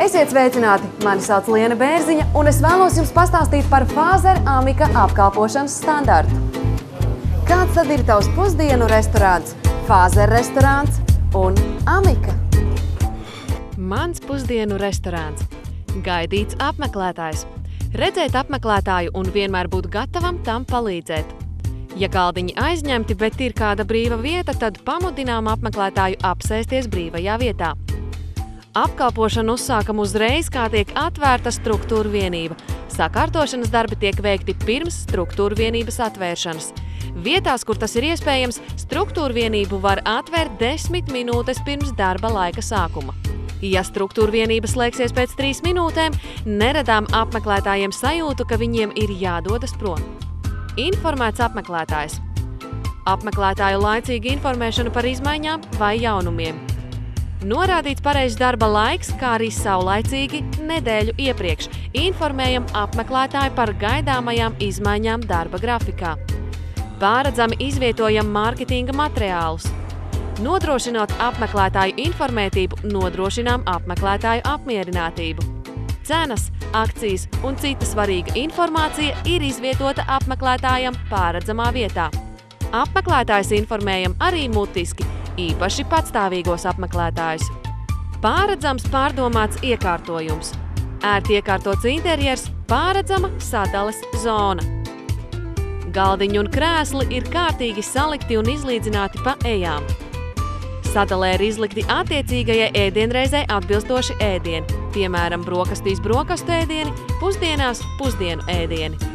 Esiet sveicināti! Mani sauc Liena Bērziņa, un es vēlos jums pastāstīt par Fazer Amika apkalpošanas standartu. Kāds tad ir tavs pusdienu restorāns, Fazer restorāns un Amika? Mans pusdienu restorāns. Gaidīts apmeklētājs. Redzēt apmeklētāju un vienmēr būt gatavam tam palīdzēt. Ja galdiņi aizņemti, bet ir kāda brīva vieta, tad pamudinām apmeklētāju apsēsties brīvajā vietā. Apkalpošanu uzsākam uzreiz, kā tiek atvērta struktūra vienība. Sakārtošanas darbi tiek veikti pirms struktūra vienības atvēršanas. Vietās, kur tas ir iespējams, struktūra vienību var atvērt 10 minūtes pirms darba laika sākuma. Ja struktūra vienība slēgsies pēc 3 minūtēm, neradām apmeklētājiem sajūtu, ka viņiem ir jādodas prom. Informēts apmeklētājs. Apmeklētāju laicīga informēšana par izmaiņām vai jaunumiem. Norādīts pareizs darba laiks, kā arī saulaicīgi nedēļu iepriekš informējam apmeklētāju par gaidāmajām izmaiņām darba grafikā. Pārredzami izvietojam mārketinga materiālus. Nodrošinot apmeklētāju informētību, nodrošinām apmeklētāju apmierinātību. Cenas, akcijas un cita svarīga informācija ir izvietota apmeklētājam pārredzamā vietā. Apmeklētājs informējam arī mutiski, īpaši patstāvīgos apmeklētājus. Pārredzams pārdomāts iekārtojums. Ērti iekārtots interjers, pārredzama sadales zona. Galdiņi un krēsli ir kārtīgi salikti un izlīdzināti pa ejām. Sadalē ir izlikti attiecīgajai ēdienreizei atbilstoši ēdieni, piemēram, brokastīs brokastu ēdieni, pusdienās pusdienu ēdieni.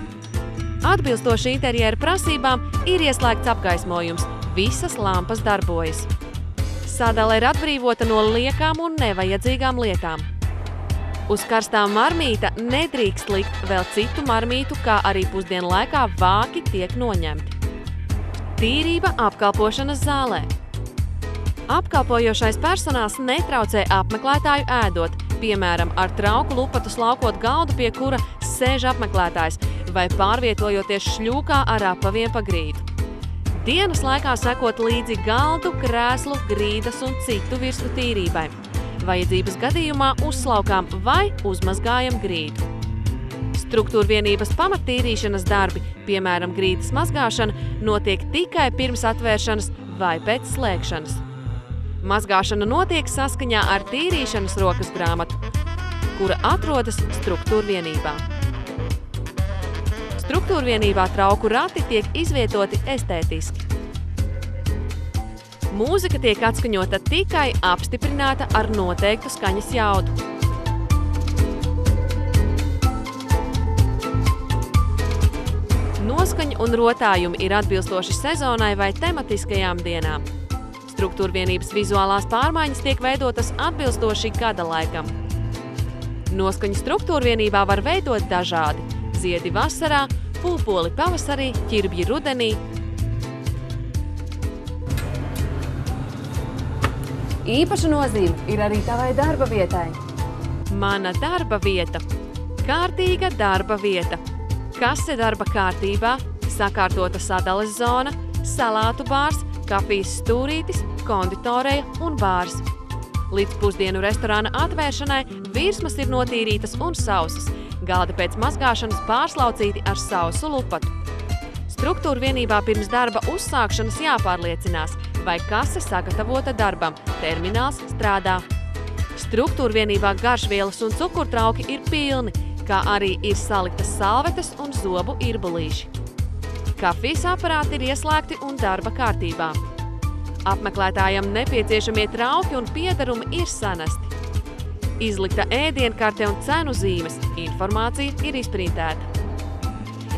Atbilstoši interjera prasībām ir ieslēgts apgaismojums, visas lampas darbojas. Sadale ir atbrīvota no liekām un nevajadzīgām lietām. Uz karstām marmīta nedrīkst likt vēl citu marmītu, kā arī pusdienu laikā vāki tiek noņemti. Tīrība apkalpošanas zālē. Apkalpojošais personāls netraucē apmeklētāju ēdot, piemēram, ar trauku lupatu slaukot galdu, pie kura sēž apmeklētājs, vai pārvietojoties šļūkā ar apaviem pa grīdu. Dienas laikā sekot līdzi galdu, krēslu, grīdas un citu virsmu tīrībai. Vajadzības gadījumā uzslaukām vai uzmazgājam grīdu. Struktūra vienības pamattīrīšanas darbi, piemēram, grīdas mazgāšana, notiek tikai pirms atvēršanas vai pēc slēgšanas. Mazgāšana notiek saskaņā ar tīrīšanas rokas grāmatu, kura atrodas struktūra vienībā. Struktūra vienībā trauku rati tiek izvietoti estētiski. Mūzika tiek atskaņota tikai apstiprināta ar noteiktu skaņas jaudu. Noskaņa un rotājumi ir atbilstoši sezonai vai tematiskajām dienām. Struktūra vienības vizuālās pārmaiņas tiek veidotas atbilstoši gada laikam. Noskaņu struktūra vienībā var veidot dažādi – ziedi vasarā, pulpoli pavasarī, ķirbji rudenī. Īpaša nozīme ir arī tavai darba vietai. Mana darba vieta. Kārtīga darba vieta. Kase darba kārtībā, sakārtota sadales zona, salātu bārs, kafijas stūrītis, konditoreja un bārs. Līdz pusdienu restorāna atvēršanai virsmas ir notīrītas un sausas, galdi pēc mazgāšanas pārslaucīti ar sausu lupatu. Struktūra vienībā pirms darba uzsākšanas jāpārliecinās, vai kase sagatavota darbam, termināls strādā. Struktūra vienībā garšvielas un cukurtrauki ir pilni, kā arī ir saliktas salvetes un zobu irbulīši. Kafijas aparāti ir ieslēgti un darba kārtībā. Apmeklētājam nepieciešamie trauki un piedarumi ir sanesti. Izlikta ēdienkarte un cenu zīmes, informācija ir izprintēta.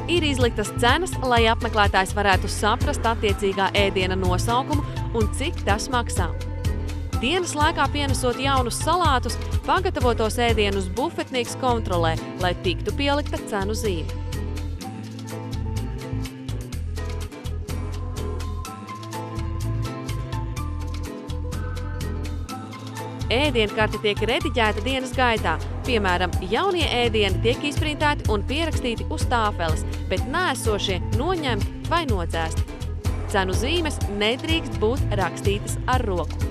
Ir izliktas cenas, lai apmeklētājs varētu saprast attiecīgā ēdiena nosaukumu un cik tas maksā. Dienas laikā pienesot jaunus salātus, pagatavotos ēdienus bufetnieks kontrolē, lai tiktu pielikta cenu zīme. Ēdienkarte tiek rediģēta dienas gaitā. Piemēram, jaunie ēdieni tiek izprintēti un pierakstīti uz tāfeles, bet neesošie noņemti vai nodzēsti. Cenu zīmes nedrīkst būt rakstītas ar roku.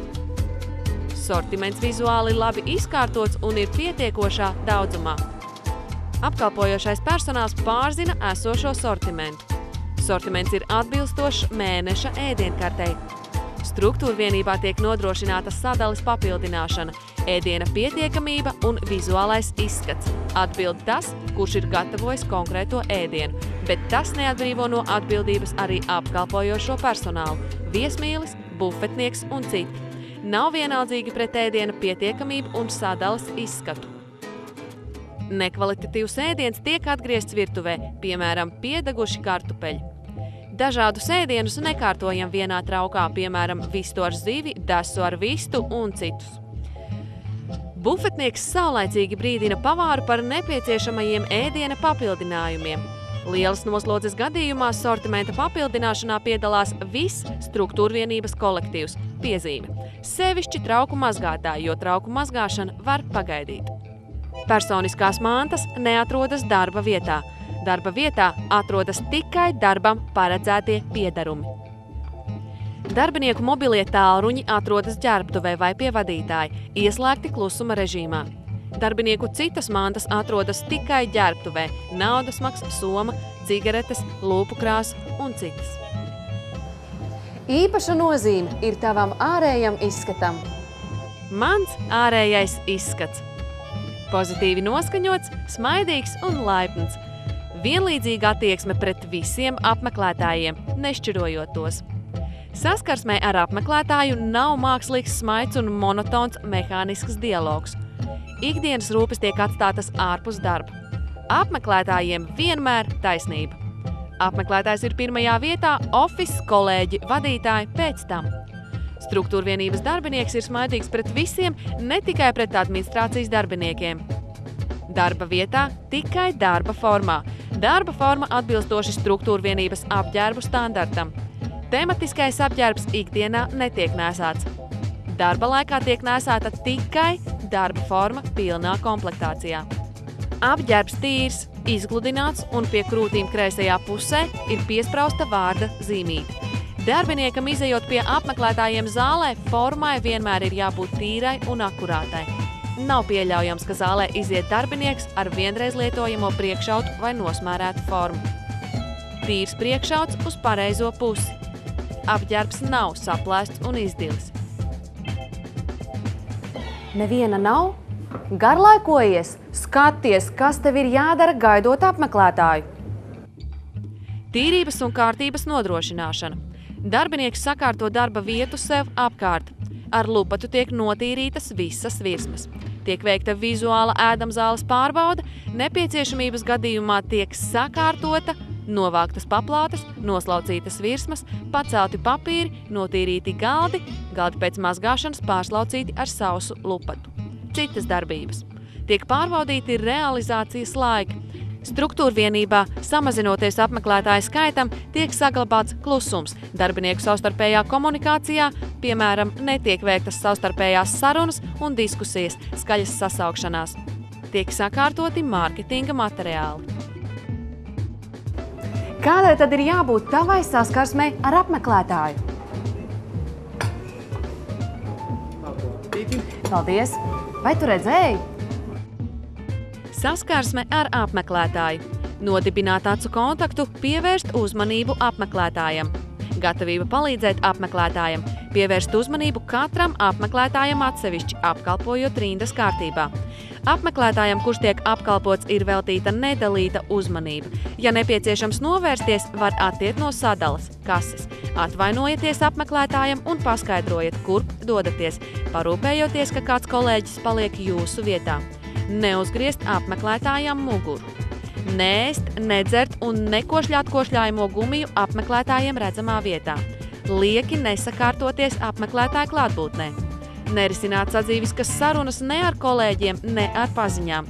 Sortiments vizuāli labi izkārtots un ir pietiekošā daudzumā. Apkalpojošais personāls pārzina esošo sortimentu. Sortiments ir atbilstošs mēneša ēdienkartei. Struktūrvienībā tiek nodrošināta sadales papildināšana, ēdiena pietiekamība un vizuālais izskats. Atbild tas, kurš ir gatavojis konkrēto ēdienu, bet tas neatbrīvo no atbildības arī apkalpojošo personālu, viesmīlis, bufetnieks un citi. Nav vienaldzīgi pret ēdiena pietiekamību un sadales izskatu. Nekvalitatīvs ēdiens tiek atgriezts virtuvē, piemēram, piedeguši kartupeļi. Dažādus ēdienus nekārtojam vienā traukā, piemēram, vistu ar zivi, desu ar vistu un citus. Bufetnieks saulaicīgi brīdina pavāru par nepieciešamajiem ēdiena papildinājumiem. Lielas noslodzes gadījumā sortimenta papildināšanā piedalās viss struktūrvienības kolektīvs. Piezīme. Sevišķi trauku mazgātāji, jo trauku mazgāšana var pagaidīt. Personiskās mantas neatrodas darba vietā. Darba vietā atrodas tikai darbam paredzētie piedarumi. Darbinieku mobilie tālruņi atrodas ģērbtuvē vai pie vadītāja, ieslēgti klusuma režīmā. Darbinieku citas mantas atrodas tikai ģērbtuvē, naudas maks, soma, cigaretes, lūpu krāsa un citas. Īpaša nozīme ir tavam ārējam izskatam. Mans ārējais izskats. Pozitīvi noskaņots, smaidīgs un laipns. Vienlīdzīga attieksme pret visiem apmeklētājiem, nešķirojot tos. Saskarsmē ar apmeklētāju nav mākslīgs smaids un monotons mehānisks dialogs. Ikdienas rūpes tiek atstātas ārpus darba. Apmeklētājiem vienmēr taisnība. Apmeklētājs ir pirmajā vietā, office, kolēģi, vadītāji pēc tam. Struktūrvienības darbinieks ir smaidīgs pret visiem, ne tikai pret administrācijas darbiniekiem. Darba vietā tikai darba formā. Darba forma atbilstoši struktūrvienības apģērbu standartam. Tematiskais apģērbs ikdienā netiek nēsāts. Darba laikā tiek nēsāta tikai darba forma pilnā komplektācijā. Apģērbs tīrs, izgludināts un pie krūtīm kreisajā pusē ir piesprausta vārda zīmīte. Darbiniekam izejot pie apmeklētājiem zālē, formai vienmēr ir jābūt tīrai un akurātai. Nav pieļaujams, ka zālē iziet darbinieks ar vienreiz lietojamo priekšautu vai nosmērētu formu. Tīrs priekšauts uz pareizo pusi. Apģērbs nav saplēsts un izdilis. Neviena nav? Garlaikojies, skaties, kas tev ir jādara gaidot apmeklētāju. Tīrības un kārtības nodrošināšana. Darbinieks sakārto darba vietu sev apkārt. Ar lupatu tiek notīrītas visas virsmas. Tiek veikta vizuāla ēdamzāles pārbaude, nepieciešamības gadījumā tiek sakārtota, novāktas paplātes, noslaucītas virsmas, pacelti papīri, notīrīti galdi, galdi pēc mazgāšanas pārslaucīti ar sausu lupatu. Citas darbības. Tiek pārbaudīti realizācijas laiki. Struktūrvienībā, samazinoties apmeklētāju skaitam, tiek saglabāts klusums. Darbinieku savstarpējā komunikācijā, piemēram, netiek veiktas savstarpējās sarunas un diskusijas, skaļas sasaukšanās. Tiek sakārtoti mārketinga materiāli. Kādai tad ir jābūt tavai saskarsmei ar apmeklētāju? Paldies! Vai tu redzēji? Saskarsme ar apmeklētāju. Nodibināt acu kontaktu, pievērst uzmanību apmeklētājam. Gatavība palīdzēt apmeklētājam. Pievērst uzmanību katram apmeklētājam atsevišķi, apkalpojot rindas kārtībā. Apmeklētājam, kurš tiek apkalpots, ir veltīta nedalīta uzmanība. Ja nepieciešams novērsties, var attiet no sadalas, kases. Atvainojieties apmeklētājam un paskaidrojiet, kurp dodaties, parūpējoties, ka kāds kolēģis paliek jūsu vietā. Neuzgriezt apmeklētājam muguru. Neēst, nedzert un nekošļāt košļājamo gumiju apmeklētājiem redzamā vietā. Lieki nesakārtoties apmeklētāju klātbūtnē. Nerisināt sadzīviskas sarunas ne ar kolēģiem, ne ar paziņām.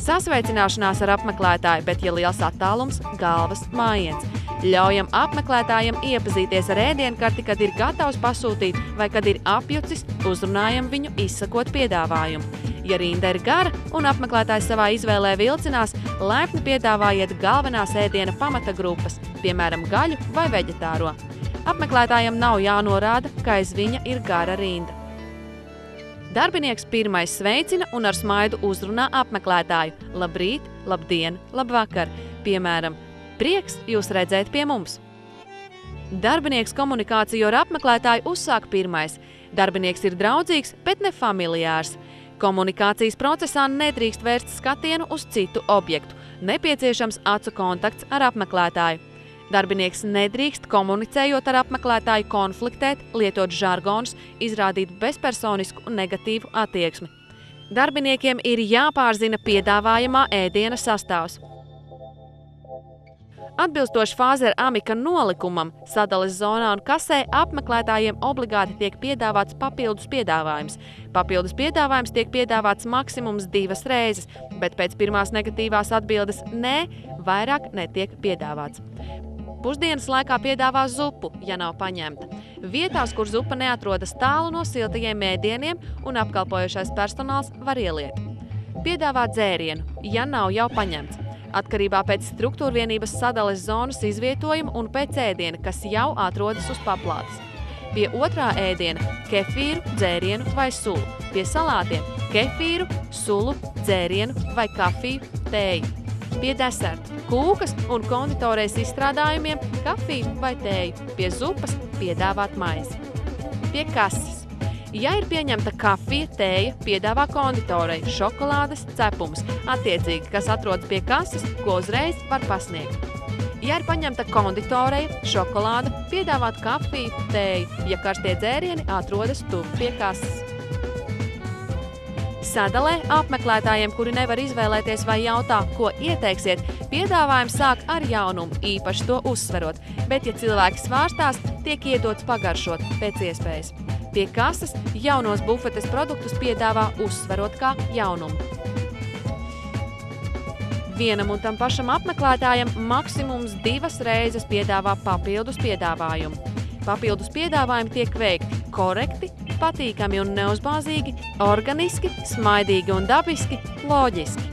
Sasveicināšanās ar apmeklētāju, bet ja liels attālums, galvas mājiens. Ļaujam apmeklētājiem iepazīties ar ēdienkarti, kad ir gatavs pasūtīt vai kad ir apjucis, uzrunājam viņu izsakot piedāvājumu. Ja rinda ir gara un apmeklētājs savā izvēlē vilcinās, laipni piedāvājiet galvenās ēdiena pamata grupas, piemēram, gaļu vai veģetāro. Apmeklētājam nav jānorāda, ka aiz viņa ir gara rinda. Darbinieks pirmais sveicina un ar smaidu uzrunā apmeklētāju. Labrīt, labdien, labvakar. Piemēram, prieks jūs redzēt pie mums. Darbinieks komunikāciju ar apmeklētāju uzsāk pirmais. Darbinieks ir draudzīgs, bet ne familiārs. Komunikācijas procesā nedrīkst vērst skatienu uz citu objektu. Nepieciešams acu kontakts ar apmeklētāju. Darbinieks nedrīkst, komunicējot ar apmeklētāju, konfliktēt, lietot žargonus, izrādīt bezpersonisku un negatīvu attieksmi. Darbiniekiem ir jāpārzina piedāvājamā ēdiena sastāvs. Atbilstoši Fazer Amica nolikumam, sadales zonā un kasē apmeklētājiem obligāti tiek piedāvāts papildus piedāvājums. Papildus piedāvājums tiek piedāvāts maksimums 2 reizes, bet pēc pirmās negatīvās atbildes nē, vairāk netiek piedāvāts. Pusdienas laikā piedāvā zupu, ja nav paņemta. Vietās, kur zupa neatrodas tālu no siltajiem ēdieniem un apkalpojošais personāls var ieliet. Piedāvā dzērienu, ja nav jau paņemts. Atkarībā pēc struktūrvienības sadales zonas izvietojuma un pēc ēdiena, kas jau atrodas uz paplātes. Pie otrā ēdiena kefīru, dzērienu vai sulu. Pie salātiem kefīru, sulu, dzērienu vai kafiju, tēju. Pie deserta kūkas un konditorejas izstrādājumiem kafiju vai tēju. Pie zupas piedāvāt maizi. Pie kases. Ja ir pieņemta kafija, tēja, piedāvā konditoreja, šokolādes, cepumus, attiecīgi, kas atrodas pie kases, ko uzreiz var pasniegt. Ja ir paņemta konditoreja, šokolāde, piedāvāt kafiju, tēju, ja karstie dzērieni atrodas tuvu pie kases. Sadalē apmeklētājiem, kuri nevar izvēlēties vai jautā, ko ieteiksiet, piedāvājums sāk ar jaunumu, īpaši to uzsverot, bet, ja cilvēki svārstās, tiek iedots pagaršot pēc iespējas. Pie kases jaunos bufetes produktus piedāvā uzsverot kā jaunumu. Vienam un tam pašam apmeklētājam maksimums 2 reizes piedāvā papildus piedāvājumu. Papildus piedāvājumi tiek veikti korekti, patīkami un neuzbāzīgi, organiski, smaidīgi un dabiski, loģiski.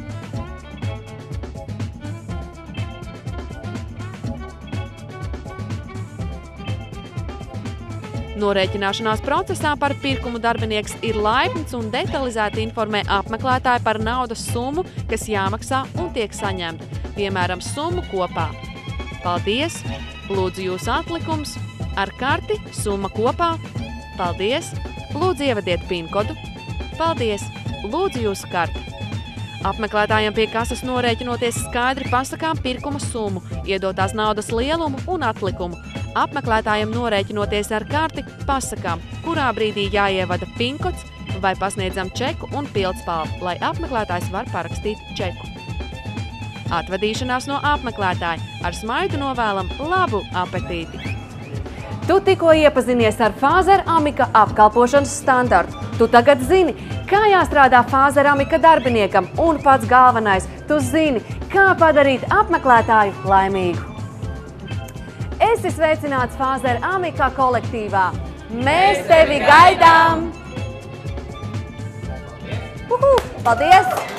Norēķināšanās procesā par pirkumu darbinieks ir laipns un detalizēti informē apmeklētāju par naudas summu, kas jāmaksā un tiek saņemta, piemēram, summu kopā. Paldies! Lūdzu jūsu atlikums! Ar karti summa kopā! Paldies! Lūdzu ievadiet pinkodu! Paldies! Lūdzu jūsu karti! Apmeklētājiem pie kases norēķinoties skaidri pasakām pirkuma summu, iedotās naudas lielumu un atlikumu. Apmeklētājiem norēķinoties ar karti pasakām, kurā brīdī jāievada pinkods vai pasniedzam čeku un pildspalvu, lai apmeklētājs var parakstīt čeku. Atvadīšanās no apmeklētāja. Ar smaidu novēlam labu apetīti! Tu tikko iepazinies ar Fazer Amica apkalpošanas standartu. Tu tagad zini, kā jāstrādā Fazer Amica darbiniekam un pats galvenais, tu zini, kā padarīt apmeklētāju laimīgu. Esi sveicināts Fazer Amica kolektīvā. Mēs tevi gaidām! Paldies!